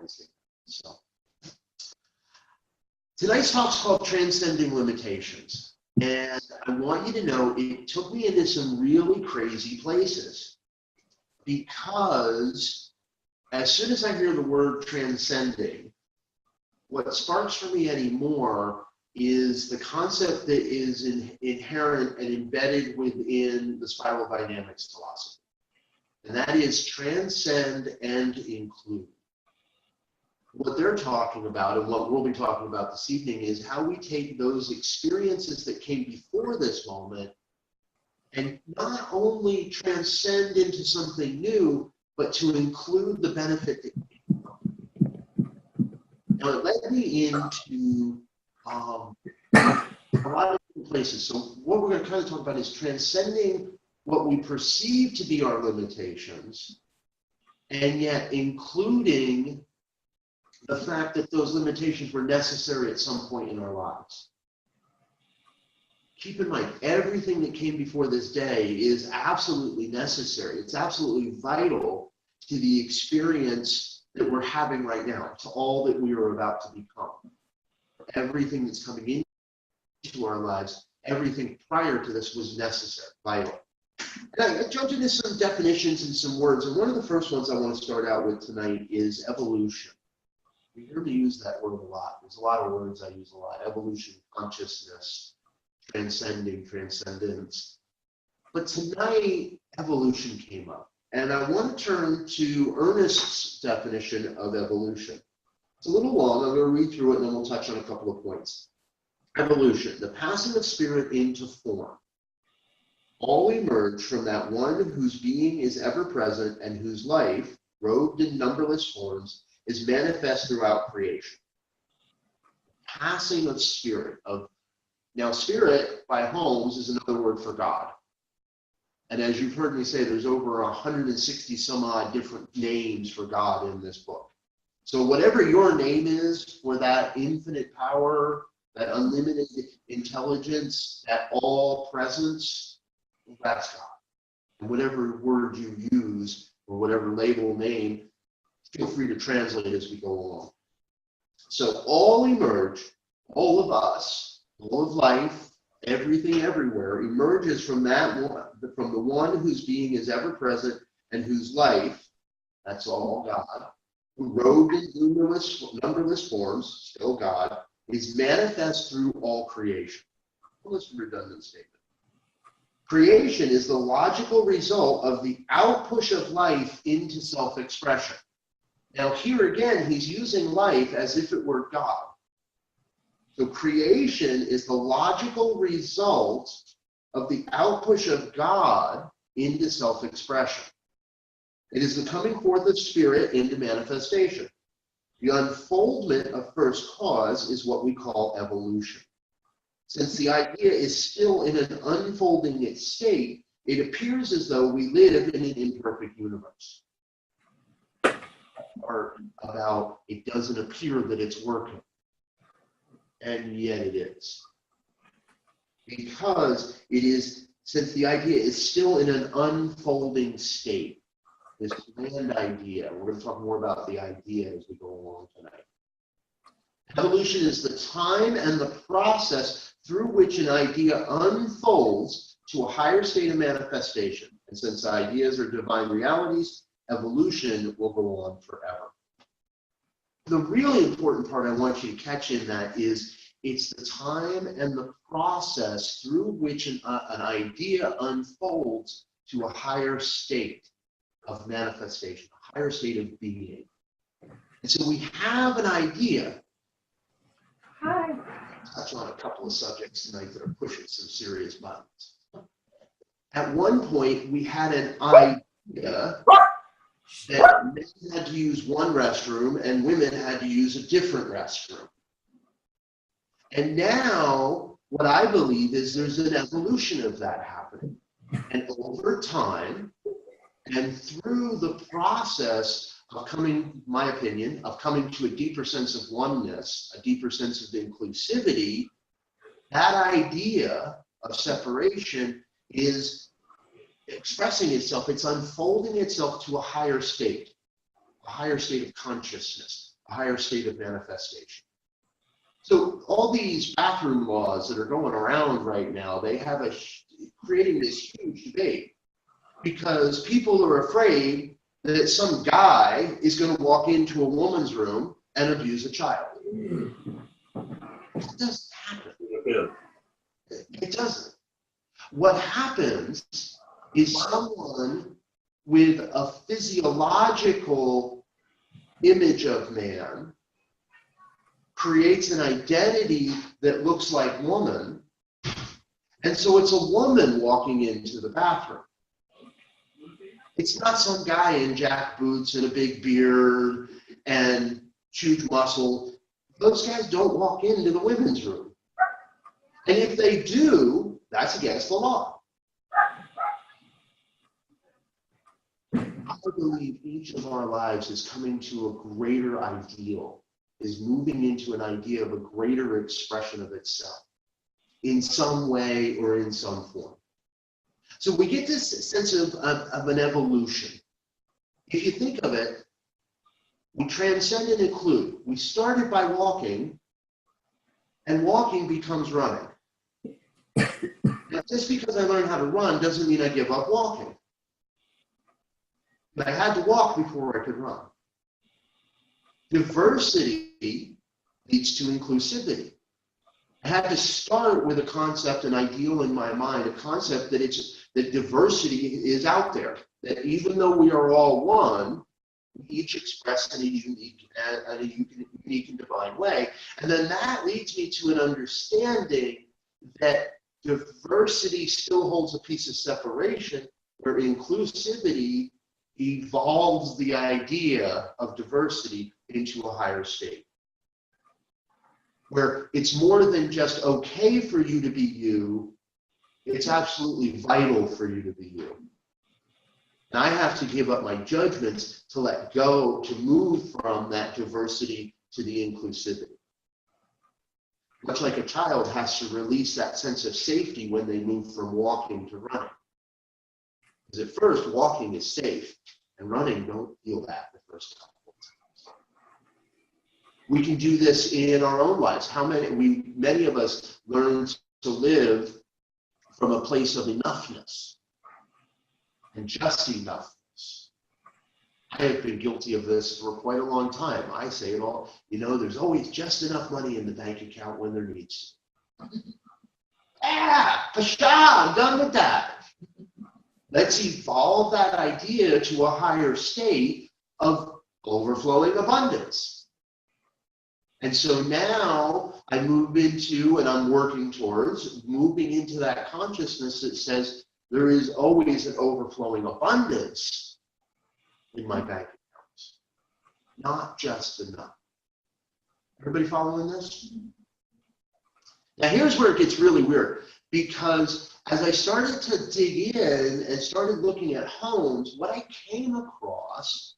recognizing. So tonight's talk's called Transcending Limitations. And I want you to know it took me into some really crazy places, because as soon as I hear the word transcending, what sparks for me anymore is the concept that is inherent and embedded within the spiral dynamics philosophy. And that is transcend and include. What they're talking about, and what we'll be talking about this evening, is how we take those experiences that came before this moment and not only transcend into something new, but to include the benefit that came from it. Now, it led me into a lot of different places. So what we're going to kind of talk about is transcending what we perceive to be our limitations, and yet including the fact that those limitations were necessary at some point in our lives. Keep in mind, everything that came before this day is absolutely necessary. It's absolutely vital to the experience that we're having right now, to all that we are about to become. Everything that's coming into our lives, everything prior to this was necessary, vital. And I jumped into some definitions and some words, and one of the first ones I want to start out with tonight is evolution. You hear me use that word a lot. There's a lot of words I use a lot. Evolution, consciousness, transcending, transcendence. But tonight, evolution came up. And I want to turn to Ernest's definition of evolution. It's a little long. I'm going to read through it, and then we'll touch on a couple of points. Evolution, the passing of spirit into form. All emerge from that one whose being is ever present and whose life, robed in numberless forms, is manifest throughout creation. Passing of spirit. Now, spirit, by Holmes, is another word for God. And as you've heard me say, there's over 160 some odd different names for God in this book. So whatever your name is for that infinite power, that unlimited intelligence, that all presence, that's God. And whatever word you use, or whatever label name, feel free to translate as we go along. So all emerge, all of us, all of life, everything everywhere emerges from that one, from the one whose being is ever present and whose life, that's all God, who robed in numberless forms, still God, is manifest through all creation. Well, that's a redundant statement. Creation is the logical result of the outpush of life into self-expression. Now here again, he's using life as if it were God. So creation is the logical result of the outpush of God into self-expression. It is the coming forth of spirit into manifestation. The unfoldment of first cause is what we call evolution. Since the idea is still in an unfolding state, it appears as though we live in an imperfect universe. Or about it doesn't appear that it's working. And yet it is. Because it is, since the idea is still in an unfolding state, this grand idea, we're going to talk more about the idea as we go along tonight. Evolution is the time and the process through which an idea unfolds to a higher state of manifestation. And since ideas are divine realities, evolution will go on forever. The really important part I want you to catch in that is it's the time and the process through which an idea unfolds to a higher state of manifestation, a higher state of being. And so we have an idea. Hi. Touch on a couple of subjects tonight that are pushing some serious buttons. At one point, we had an idea that men had to use one restroom and women had to use a different restroom. And now, what I believe is there's an evolution of that happening. And over time, and through the process of coming, my opinion, of coming to a deeper sense of oneness, a deeper sense of inclusivity, that idea of separation is expressing itself, it's unfolding itself to a higher state of consciousness. a higher state of manifestation. So all these bathroom laws that are going around right now, they have creating this huge debate because people are afraid that some guy is going to walk into a woman's room and abuse a child. It doesn't happen. It doesn't. What happens is someone with a physiological image of man creates an identity that looks like woman, and so it's a woman walking into the bathroom. It's not some guy in jack boots and a big beard and huge muscle. Those guys don't walk into the women's room. And if they do, that's against the law. I believe each of our lives is coming to a greater ideal, is moving into an idea of a greater expression of itself in some way or in some form. So we get this sense of an evolution. If you think of it, we transcend and include. We started by walking, and walking becomes running. Now, just because I learned how to run doesn't mean I give up walking. But I had to walk before I could run. Diversity leads to inclusivity. I had to start with a concept, an ideal in my mind, a concept that diversity is out there, that even though we are all one, we each express in a unique and divine way. And then that leads me to an understanding that diversity still holds a piece of separation, where inclusivity evolves the idea of diversity into a higher state, where it's more than just okay for you to be you, it's absolutely vital for you to be you. And I have to give up my judgments to let go, to move from that diversity to the inclusivity. Much like a child has to release that sense of safety when they move from walking to running. Because at first, walking is safe, and running, don't feel that the first time. We can do this in our own lives. Many of us learn to live from a place of enoughness and just enoughness. I have been guilty of this for quite a long time. I say it all, there's always just enough money in the bank account when there needs to. Pasha, I'm done with that. Let's evolve that idea to a higher state of overflowing abundance. And so now I move into, and I'm working towards, moving into that consciousness that says there is always an overflowing abundance in my bank accounts, not just enough. Everybody following this? Now here's where it gets really weird, because as I started to dig in and started looking at homes, what I came across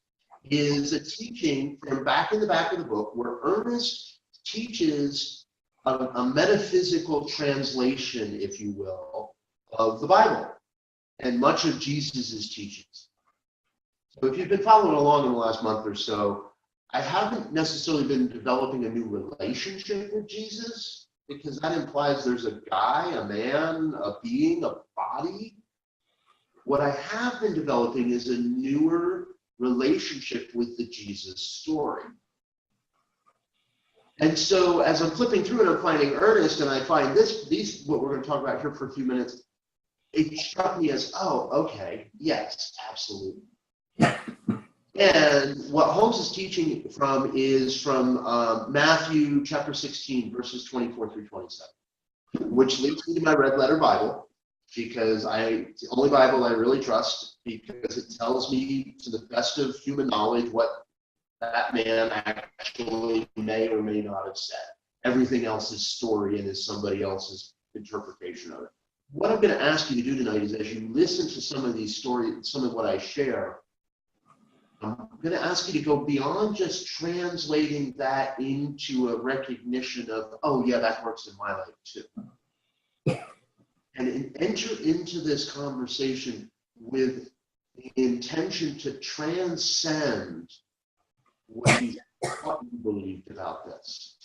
is a teaching from back in the back of the book where Ernest teaches a metaphysical translation, if you will, of the Bible and much of Jesus's teachings. So if you've been following along in the last month or so, I haven't necessarily been developing a new relationship with Jesus, because that implies there's a guy, a man, a being, a body. What I have been developing is a newer relationship with the Jesus story. And so as I'm flipping through it, I'm finding Ernest, and I find these what we're going to talk about here for a few minutes. It struck me as, oh, okay, yes, absolutely. And what Holmes is teaching from is from Matthew chapter 16, verses 24 through 27, which leads me to my red letter Bible, because it's the only Bible I really trust, because it tells me to the best of human knowledge what that man actually may or may not have said. Everything else is story and is somebody else's interpretation of it. What I'm going to ask you to do tonight is, as you listen to some of these stories, some of what I share, I'm going to ask you to go beyond just translating that into a recognition of, oh yeah, that works in my life too. And enter into this conversation with the intention to transcend what he's what we believed about this.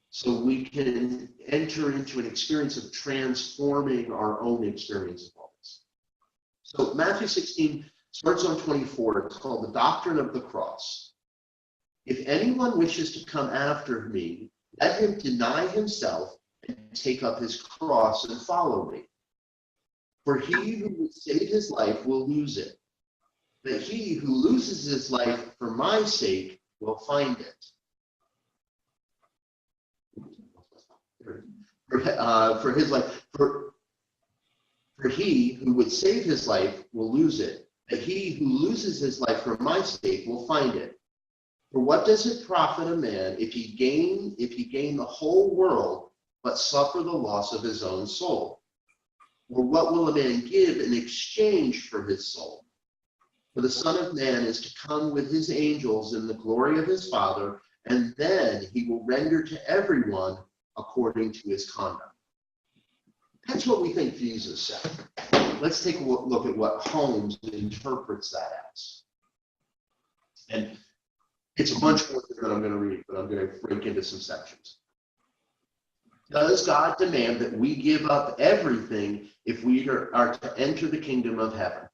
So we can enter into an experience of transforming our own experience of all this. So Matthew 16 starts on 24. It's called the Doctrine of the Cross. If anyone wishes to come after me, let him deny himself and take up his cross and follow me. For he who would save his life will lose it, but he who loses his life for my sake will find it. For his life, for he who would save his life will lose it, but he who loses his life for my sake will find it. For what does it profit a man if he gain the whole world but suffer the loss of his own soul? Or what will a man give in exchange for his soul? For the Son of Man is to come with his angels in the glory of his Father, and then he will render to everyone according to his conduct. That's what we think Jesus said. Let's take a look at what Holmes interprets that as. And it's a bunch more that I'm going to read, but I'm going to break into some sections. Does God demand that we give up everything if we are to enter the kingdom of heaven?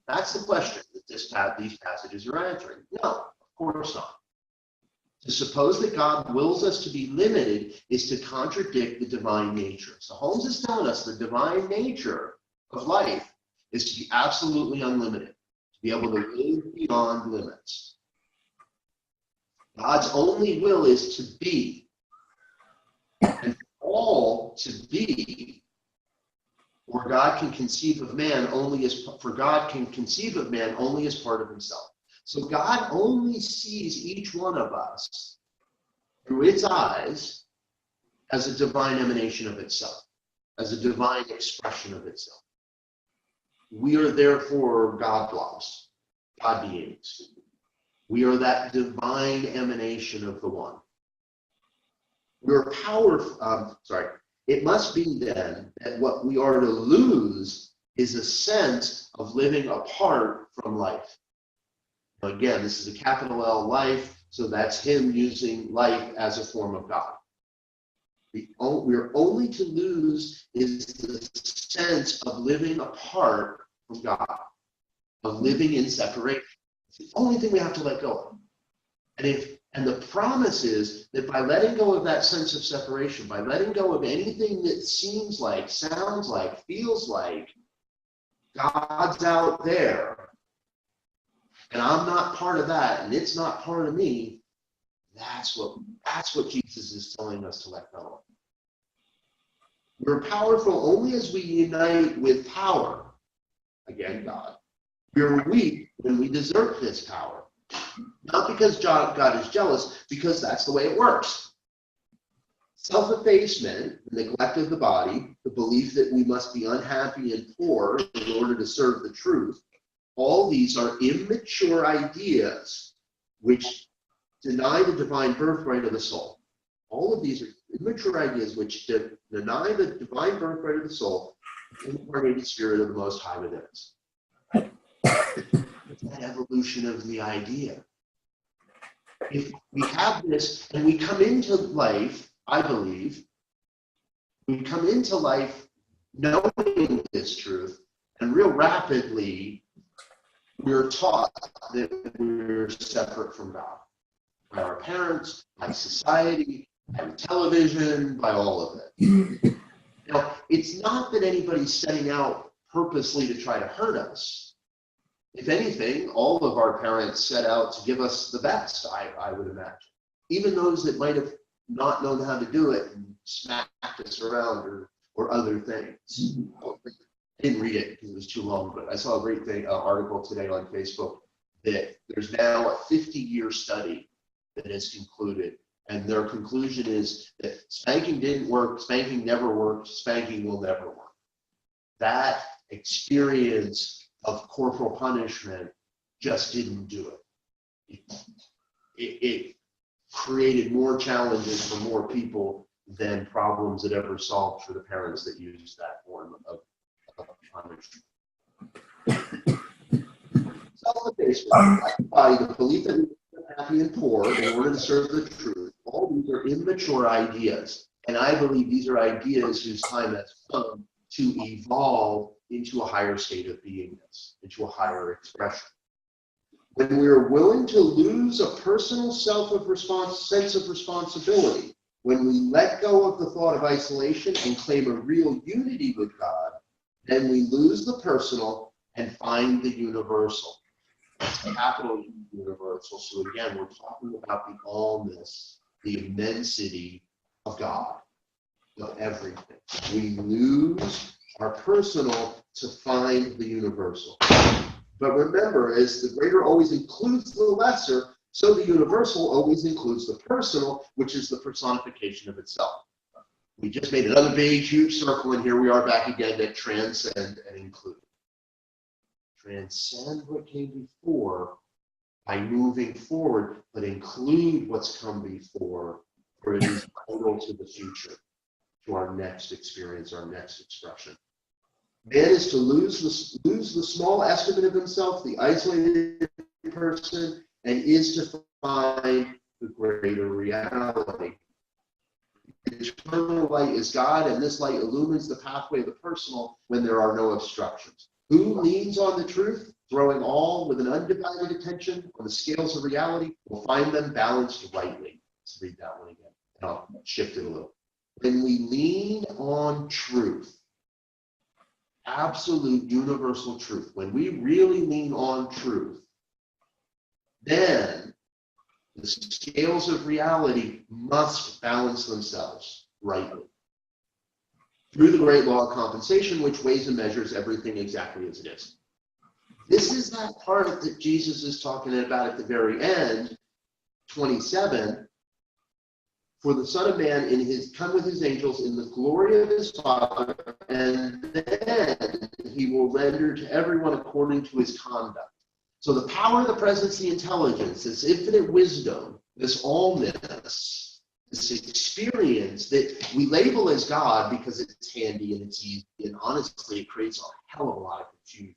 That's the question that these passages are answering. No, of course not. To suppose that God wills us to be limited is to contradict the divine nature. So Holmes is telling us the divine nature of life is to be absolutely unlimited, to be able to live beyond limits. God's only will is to be, and all to be, or God can conceive of man only as part of himself. So God only sees each one of us through its eyes as a divine emanation of itself, as a divine expression of itself. We are therefore God blobs, God beings. We are that divine emanation of the one. We're powerful. It must be then that what we are to lose is a sense of living apart from life. Now again, this is a capital L life, so that's him using life as a form of God. We're only to lose is the sense of living apart from God, of living in separation. It's the only thing we have to let go of. And the promise is that by letting go of that sense of separation, by letting go of anything that seems like, sounds like, feels like God's out there, and I'm not part of that, and it's not part of me, that's what Jesus is telling us to let go of. We're powerful only as we unite with power, again, God. We're weak when we desert this power. Not because God is jealous, because that's the way it works. Self-effacement, neglect of the body, the belief that we must be unhappy and poor in order to serve the truth, all these are immature ideas which deny the divine birthright of the soul. All of these are immature ideas which deny the divine birthright of the soul, the incarnated spirit of the Most High within us. It's that evolution of the idea. If we have this and we come into life, I believe, we come into life knowing this truth, and real rapidly we're taught that we're separate from God. By our parents, by society, by television, by all of it. Now, it's not that anybody's setting out purposely to try to hurt us. If anything, all of our parents set out to give us the best, I would imagine. Even those that might have not known how to do it and smacked us around or other things. I didn't read it because it was too long, but I saw a great article today on Facebook that there's now a 50-year study that has concluded, and their conclusion is that spanking didn't work, spanking never worked, spanking will never work. That experience of corporal punishment just didn't do it. It created more challenges for more people than problems it ever solved for the parents that used that form of punishment. Self-effacement, the belief that happy, and poor in order to serve the truth. All these are immature ideas. And I believe these are ideas whose time has come to evolve into a higher state of beingness, into a higher expression. When we are willing to lose a personal sense of responsibility, when we let go of the thought of isolation and claim a real unity with God, then we lose the personal and find the universal. That's capital U universal. So again, we're talking about the allness, the immensity of God, of everything. We lose our personal to find the universal. But remember, as the greater always includes the lesser, so the universal always includes the personal, which is the personification of itself. We just made another big, huge circle, and here we are back again at transcend and include. Transcend what came before by moving forward, but include what's come before, for it is vital to the future, to our next experience, our next expression. Man is to lose the small estimate of himself, the isolated person, and is to find the greater reality. Eternal light is God, and this light illumines the pathway of the personal when there are no obstructions. Who leans on the truth, throwing all with an undivided attention on the scales of reality, will find them balanced rightly. Let's read that one again. I'll shift it a little. When we lean on truth, absolute universal truth, when we really lean on truth, then the scales of reality must balance themselves rightly through the great law of compensation, which weighs and measures everything exactly as it is. This is that part that Jesus is talking about at the very end, 27. For the Son of Man come with his angels in the glory of his Father, and then he will render to everyone according to his conduct. So the power, the presence, the intelligence, this infinite wisdom, this allness, this experience that we label as God because it's handy and it's easy, and honestly, it creates a hell of a lot of confusion.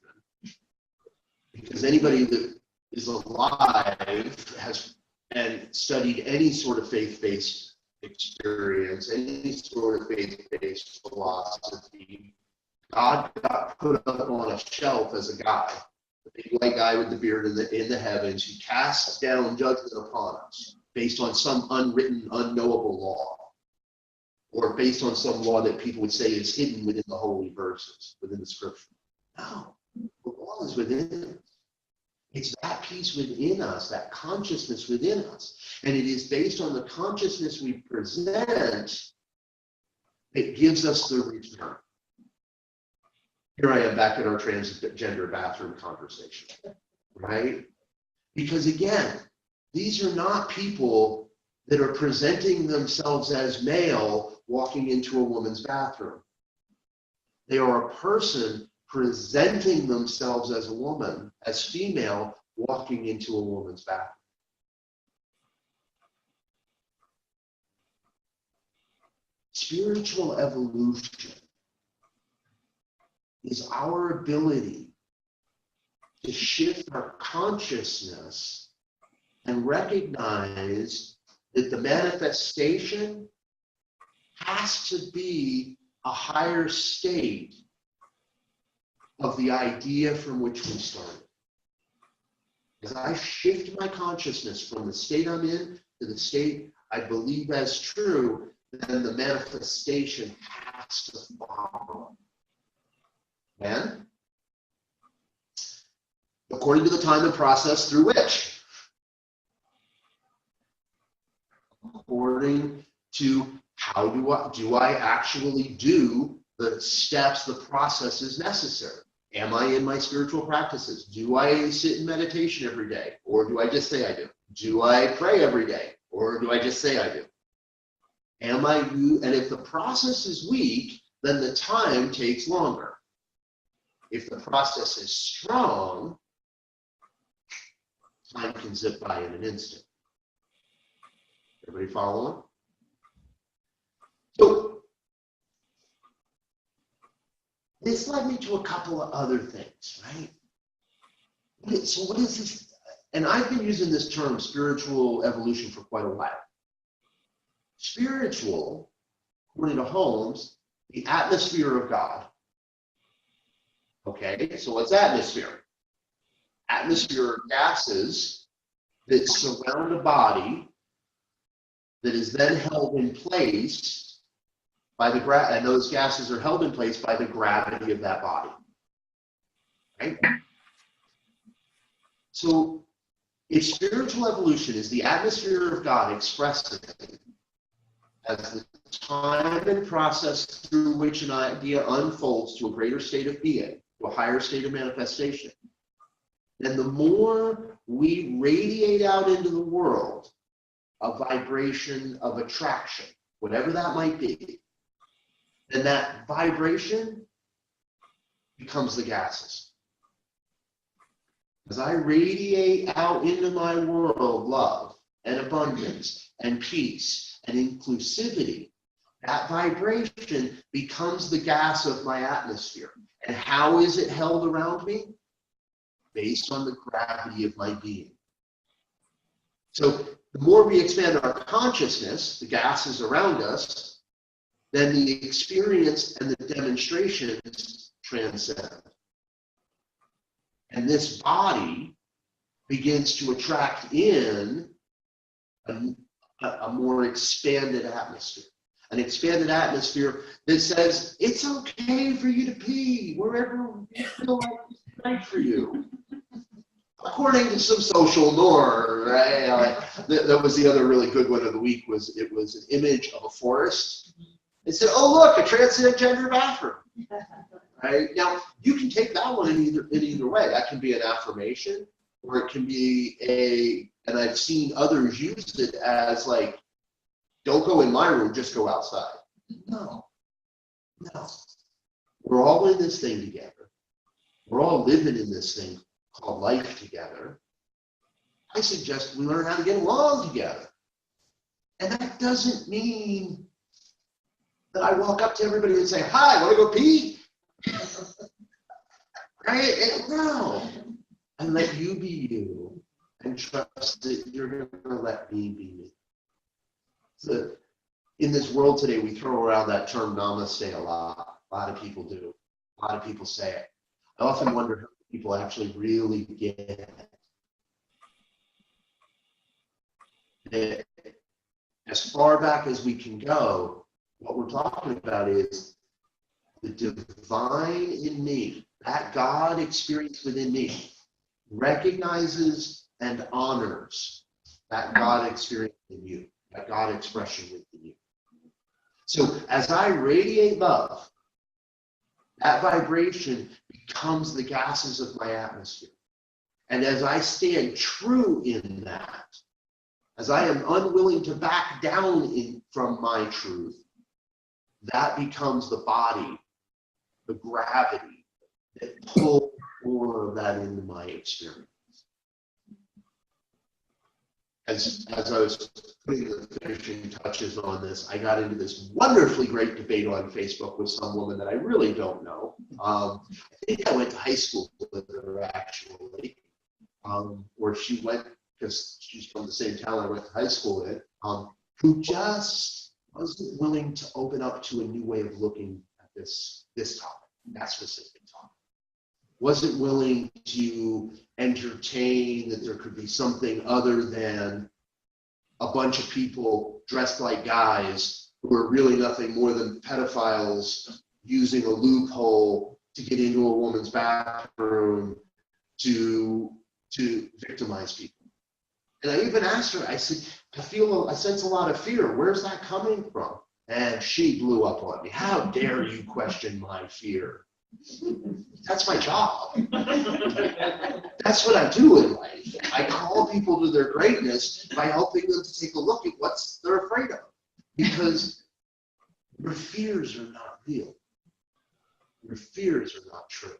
Because anybody that is alive has and studied any sort of faith-based experience, any sort of faith-based philosophy, God got put up on a shelf as a guy. The big white guy with the beard in the heavens, who casts down judgment upon us based on some unwritten, unknowable law, or based on some law that people would say is hidden within the holy verses, within the scripture. No, the law is within us. It's that peace within us, that consciousness within us. And it is based on the consciousness we present that gives us the return. Here I am back at our transgender bathroom conversation, right? Because again, these are not people that are presenting themselves as male walking into a woman's bathroom. They are a person presenting themselves as a woman, as female, walking into a woman's bathroom. Spiritual evolution is our ability to shift our consciousness and recognize that the manifestation has to be a higher state of the idea from which we started. As I shift my consciousness from the state I'm in to the state I believe as true, then the manifestation has to follow. And according to the time and process through which? According to how do I actually do the steps, the processes necessary? Am I in my spiritual practices? Do I sit in meditation every day? Or do I just say I do? Do I pray every day? Or do I just say I do? And if the process is weak, then the time takes longer. If the process is strong, time can zip by in an instant. Everybody following? So this led me to a couple of other things, right? So what is this? And I've been using this term spiritual evolution for quite a while. Spiritual, according to Holmes, the atmosphere of God. Okay, so what's atmosphere? Atmosphere are gases that surround a body that is then held in place by the and those gases are held in place by the gravity of that body. Right? So if spiritual evolution is the atmosphere of God expressing as the time and process through which an idea unfolds to a greater state of being, to a higher state of manifestation, then the more we radiate out into the world a vibration of attraction, whatever that might be, then that vibration becomes the gases. As I radiate out into my world love and abundance and peace and inclusivity, that vibration becomes the gas of my atmosphere. And how is it held around me? Based on the gravity of my being. So the more we expand our consciousness, the gases around us, then the experience and the demonstrations transcend. And this body begins to attract in a more expanded atmosphere. An expanded atmosphere that says, it's okay for you to pee wherever you feel like it's right for you. According to some social norm, right? That was the other really good one of the week. It was an image of a forest. It said, "Oh look, a transgender bathroom." Right now, you can take that one in either way. That can be an affirmation, or it can be and I've seen others use it as like, "Don't go in my room, just go outside." No. We're all in this thing together. We're all living in this thing called life together. I suggest we learn how to get along together. And that doesn't mean that I walk up to everybody and say, "Hi, want to go pee?" Right? No. And let you be you and trust that you're going to let me be me. So in this world today, we throw around that term namaste a lot. A lot of people do. A lot of people say it. I often wonder how people actually really get it. As far back as we can go, what we're talking about is the divine in me, that God experience within me, recognizes and honors that God experience in you, that God expression within you. So as I radiate love, that vibration becomes the gases of my atmosphere. And as I stand true in that, as I am unwilling to back down from my truth, that becomes the body, the gravity that pulls more of that into my experience. As I was putting the finishing touches on this, I got into this wonderfully great debate on Facebook with some woman that I really don't know. I think I went to high school with her actually, or she went because she's from the same town I went to high school in, who just wasn't willing to open up to a new way of looking at this topic, that specific topic. Wasn't willing to entertain that there could be something other than a bunch of people dressed like guys who are really nothing more than pedophiles using a loophole to get into a woman's bathroom to victimize people. And I even asked her, I said, I sense a lot of fear. Where's that coming from? And she blew up on me. How dare you question my fear? That's my job. That's what I do in life. I call people to their greatness by helping them to take a look at what they're afraid of. Because your fears are not real. Your fears are not true.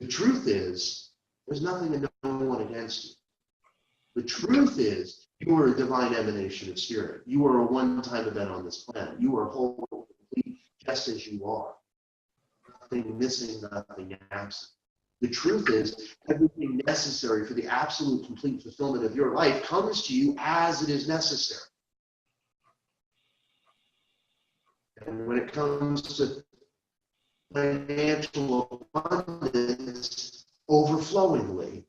The truth is, there's nothing and no one against you. The truth is, you are a divine emanation of spirit. You are a one-time event on this planet. You are whole, complete, just as you are. Nothing missing, nothing absent. The truth is, everything necessary for the absolute complete fulfillment of your life comes to you as it is necessary. And when it comes to financial abundance, overflowingly,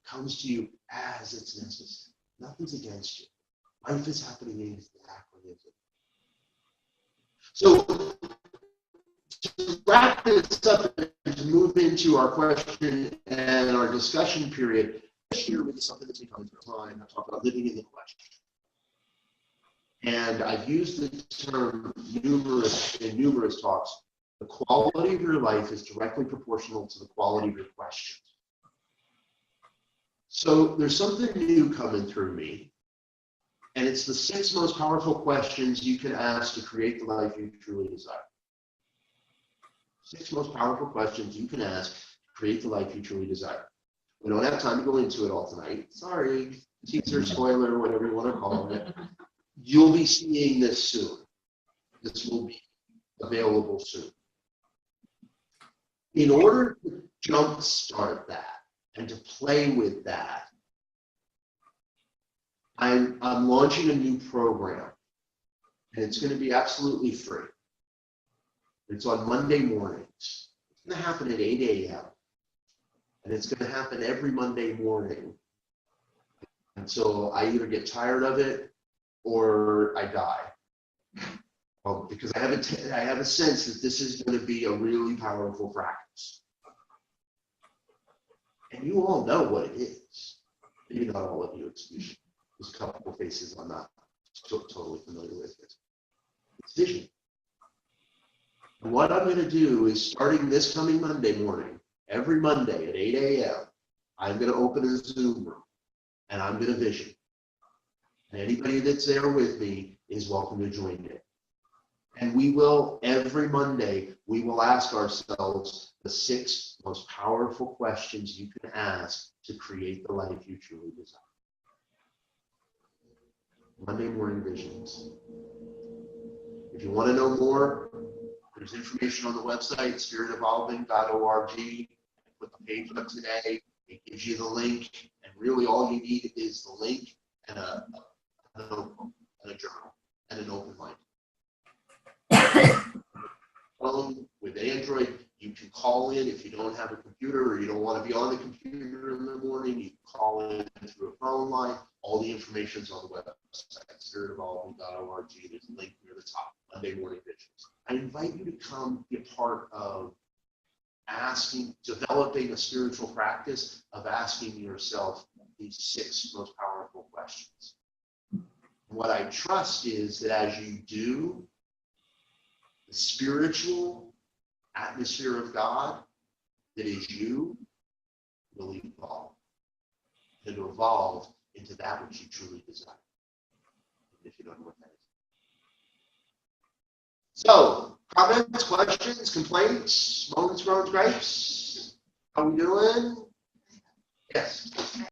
comes to you as it's necessary. Nothing's against you. Life is happening exactly as it is. So, to wrap this up and to move into our question and our discussion period, here with something that's become time. I talk about living in the question. And I've used the term in numerous talks. The quality of your life is directly proportional to the quality of your questions. So there's something new coming through me, and it's the 6 most powerful questions you can ask to create the life you truly desire. 6 most powerful questions you can ask to create the life you truly desire. We don't have time to go into it all tonight. Sorry, teaser, spoiler, whatever you want to call it. You'll be seeing this soon. This will be available soon. In order to jumpstart that and to play with that, I'm launching a new program, and it's going to be absolutely free. It's on Monday mornings. It's going to happen at 8 a.m. And it's going to happen every Monday morning until I either get tired of it or I die. Because I have a sense that this is going to be a really powerful practice. And you all know what it is. Maybe not all of you, excuse me. There's a couple of faces I'm not totally familiar with. It's vision. And what I'm going to do is, starting this coming Monday morning, every Monday at 8 a.m., I'm going to open a Zoom room, and I'm going to vision. And anybody that's there with me is welcome to join it. And we will, every Monday, we will ask ourselves the 6 most powerful questions you can ask to create the life you truly desire. Monday morning visions. If you want to know more, there's information on the website, spiritevolving.org. Put the page up today. It gives you the link, and really all you need is the link and a notebook and a journal and an open mind. Phone with Android, you can call in if you don't have a computer or you don't want to be on the computer in the morning. You can call in through a phone line. All the information is on the website, spiritevolving.org. There's a link near the top. Monday morning visions. I invite you to come be a part of developing a spiritual practice of asking yourself these 6 most powerful questions. What I trust is that as you do, the spiritual atmosphere of God that is you will evolve. It'll evolve into that which you truly desire. If you don't know what that is. So, comments, questions, complaints, moans, groans, gripes? How we doing? Yes.